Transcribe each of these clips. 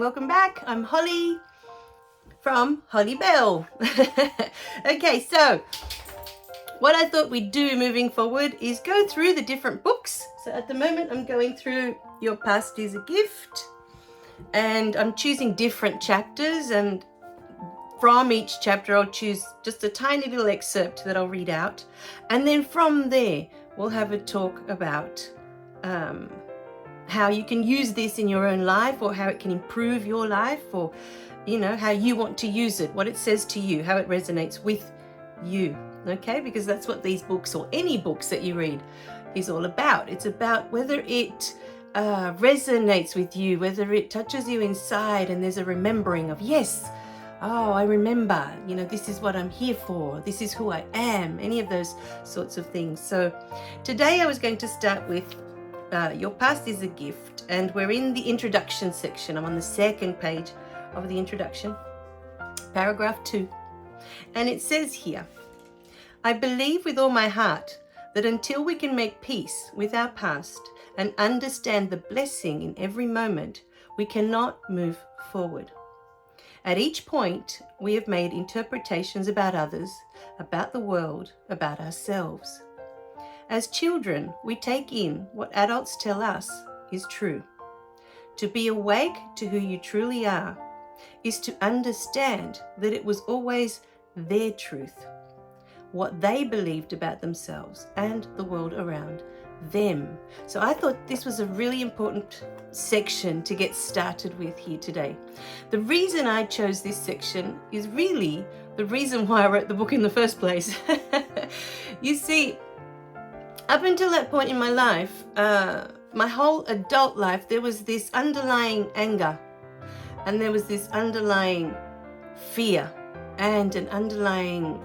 welcome back. I'm Holly from Holly Bell. Okay, so what I thought we'd do moving forward is go through the different books. So at the moment I'm going through Your Past is a Gift, and I'm choosing different chapters, and from each chapter I'll choose just a tiny little excerpt that I'll read out, and then from there we'll have a talk about how you can use this in your own life, or how it can improve your life, or how you want to use it, what it says to you, how it resonates with you. Okay, because that's what these books, or any books that you read, is all about. It's about whether it resonates with you, whether it touches you inside and there's a remembering of, yes, oh, I remember, this is what I'm here for, this is who I am, any of those sorts of things. So today I was going to start with Your Past is a Gift, and we're in the introduction section. I'm on the second page of the introduction, paragraph 2, and it says here, I believe with all my heart that until we can make peace with our past and understand the blessing in every moment, we cannot move forward. At each point, we have made interpretations about others, about the world, about ourselves. As children, we take in what adults tell us is true. To be awake to who you truly are is to understand that it was always their truth, what they believed about themselves and the world around them. So I thought this was a really important section to get started with here today. The reason I chose this section is really the reason why I wrote the book in the first place. You see, up until that point in my life, my whole adult life, there was this underlying anger, and there was this underlying fear, and an underlying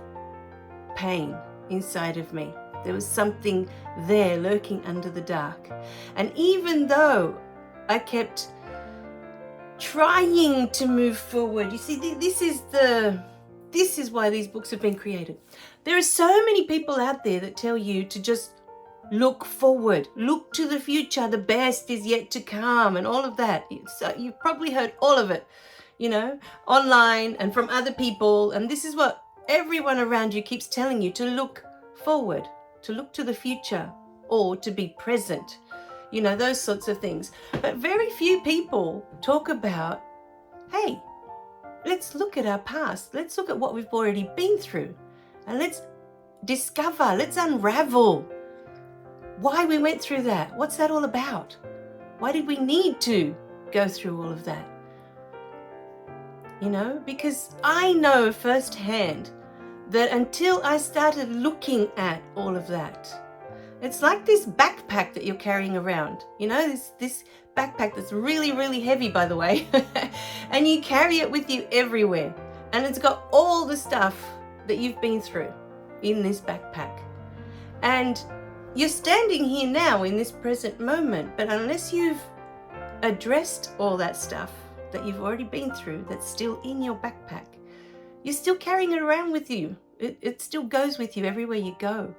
pain inside of me. There was something there lurking under the dark. And even though I kept trying to move forward, you see, this is why these books have been created. There are so many people out there that tell you to just look forward, look to the future, the best is yet to come, and all of that. So you've probably heard all of it, online and from other people. And this is what everyone around you keeps telling you, to look forward, to look to the future, or to be present, those sorts of things. But very few people talk about, hey, let's look at our past. Let's look at what we've already been through, and let's discover, let's unravel why we went through that. What's that all about? Why did we need to go through all of that? Because I know firsthand that until I started looking at all of that, it's like this backpack that you're carrying around, this backpack that's really, really heavy, by the way, and you carry it with you everywhere, and it's got all the stuff that you've been through in this backpack. And you're standing here now in this present moment, but unless you've addressed all that stuff that you've already been through that's still in your backpack, you're still carrying it around with you. It still goes with you everywhere you go.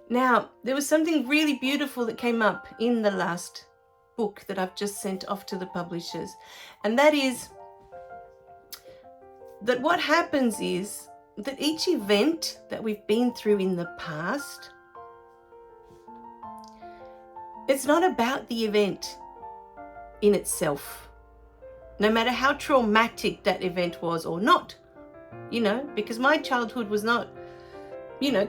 Now, there was something really beautiful that came up in the last book that I've just sent off to the publishers, and that is that what happens is that each event that we've been through in the past, it's not about the event in itself, no matter how traumatic that event was or not, because my childhood was not,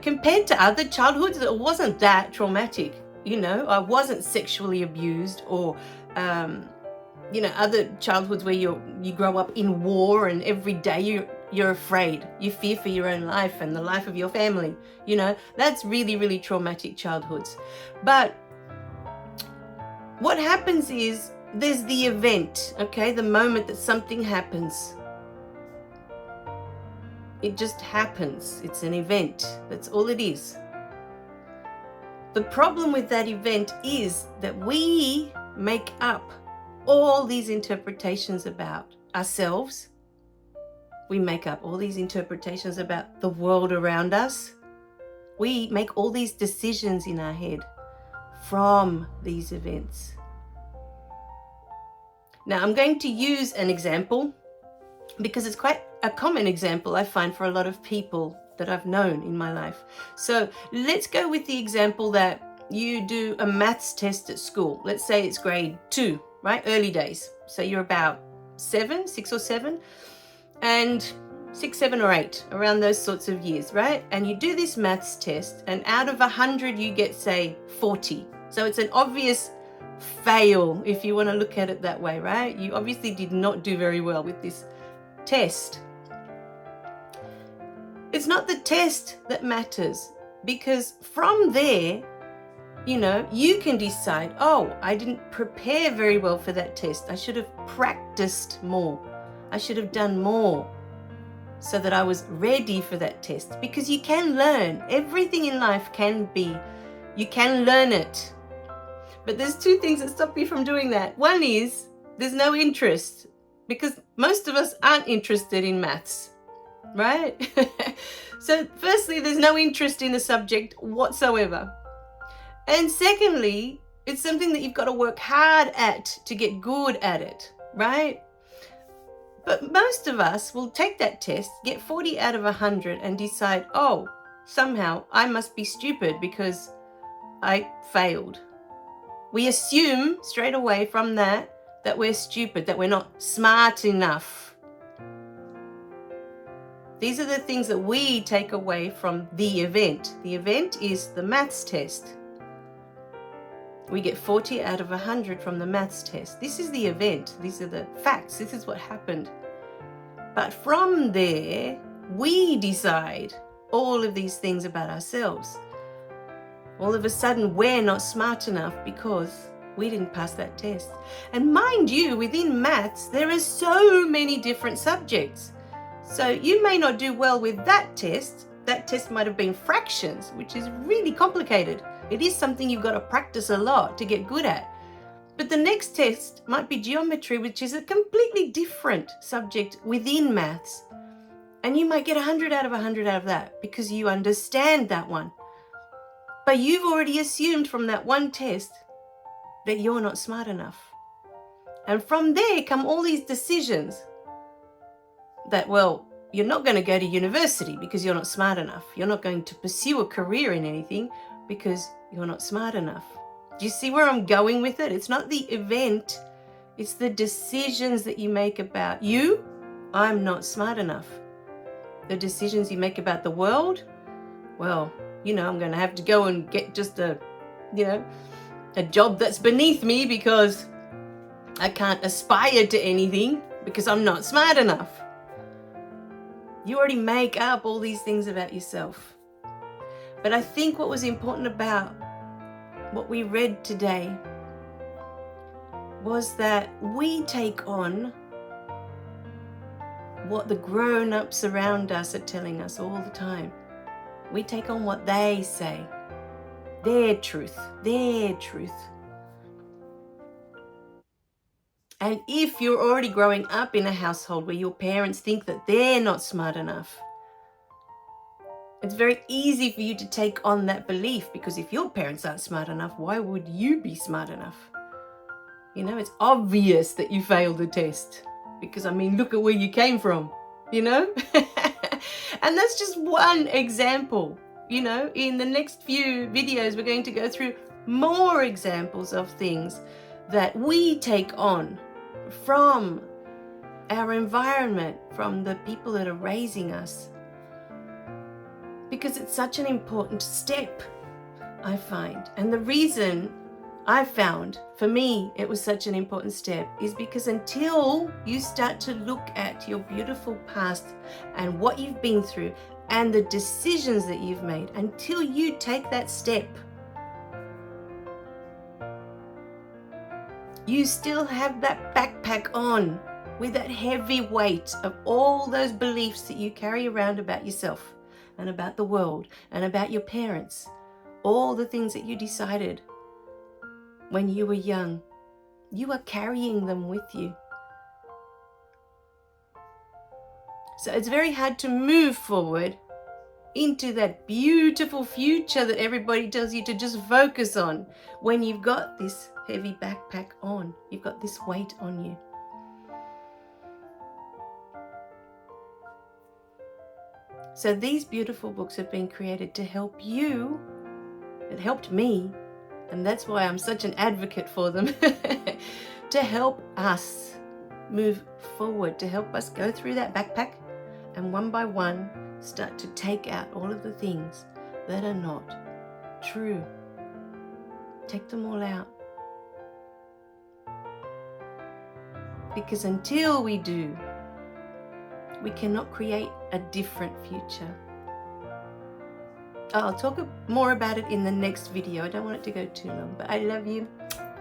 compared to other childhoods, it wasn't that traumatic. I wasn't sexually abused, or other childhoods where you grow up in war, and every day you're afraid, you fear for your own life and the life of your family. That's really, really traumatic childhoods. But what happens is there's the event, okay, the moment that something happens. It just happens. It's an event. That's all it is. The problem with that event is that we make up all these interpretations about ourselves. We make up all these interpretations about the world around us. We make all these decisions in our head from these events. Now I'm going to use an example because it's quite a common example I find for a lot of people that I've known in my life. So let's go with the example that you do a maths test at school. Let's say it's grade 2, right? Early days. So you're about 6 or 7, and 6, 7 or 8, around those sorts of years, right? And you do this maths test, and out of 100 you get, say, 40. So it's an obvious fail if you want to look at it that way, right? You obviously did not do very well with this test. It's not the test that matters, because from there, you can decide, oh, I didn't prepare very well for that test. I should have practiced more. I should have done more so that I was ready for that test. Because you can learn. Everything in life you can learn it. But there's 2 things that stop you from doing that. One is there's no interest, because most of us aren't interested in maths, right? So firstly, there's no interest in the subject whatsoever. And secondly, it's something that you've got to work hard at to get good at it, right? But most of us will take that test, get 40 out of 100 and decide, oh, somehow I must be stupid because I failed. We assume straight away from that we're stupid, that we're not smart enough. These are the things that we take away from the event. The event is the maths test. We get 40 out of 100 from the maths test. This is the event. These are the facts. This is what happened. But from there, we decide all of these things about ourselves. All of a sudden, we're not smart enough because we didn't pass that test. And mind you, within maths, there are so many different subjects. So you may not do well with that test. That test might have been fractions, which is really complicated. It is something you've got to practice a lot to get good at. But the next test might be geometry, which is a completely different subject within maths. And you might get 100 out of 100 out of that because you understand that one. But you've already assumed from that one test that you're not smart enough. And from there come all these decisions that, well, you're not going to go to university because you're not smart enough. You're not going to pursue a career in anything because you're not smart enough. Do you see where I'm going with it? It's not the event, it's the decisions that you make about you. I'm not smart enough. The decisions you make about the world, well, I'm going to have to go and get just a job that's beneath me because I can't aspire to anything because I'm not smart enough. You already make up all these things about yourself. But I think what was important about what we read today was that we take on what the grown-ups around us are telling us all the time. We take on what they say, their truth. And if you're already growing up in a household where your parents think that they're not smart enough, it's very easy for you to take on that belief, because if your parents aren't smart enough, why would you be smart enough? It's obvious that you failed the test because, look at where you came from, And that's just one example. In the next few videos, we're going to go through more examples of things that we take on from our environment, from the people that are raising us. Because it's such an important step, I find. And the reason I found, for me, it was such an important step is because until you start to look at your beautiful past and what you've been through and the decisions that you've made, until you take that step, you still have that backpack on with that heavy weight of all those beliefs that you carry around about yourself and about the world and about your parents, all the things that you decided when you were young. You are carrying them with you. So it's very hard to move forward into that beautiful future that everybody tells you to just focus on when you've got this heavy backpack on. You've got this weight on you. So these beautiful books have been created to help you. It helped me, and that's why I'm such an advocate for them, to help us move forward, to help us go through that backpack and one by one start to take out all of the things that are not true. Take them all out. Because until we do, we cannot create a different future. I'll talk more about it in the next video. I don't want it to go too long, but I love you.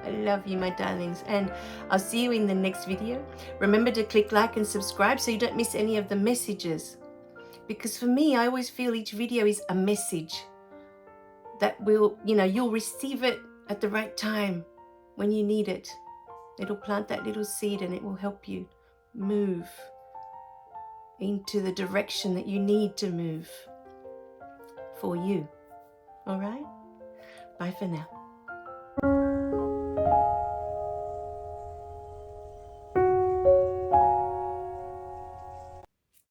I love you, my darlings, and I'll see you in the next video. Remember to click like and subscribe so you don't miss any of the messages. Because for me, I always feel each video is a message that will, you'll receive it at the right time when you need it. It'll plant that little seed and it will help you move into the direction that you need to move for you. All right? Bye for now.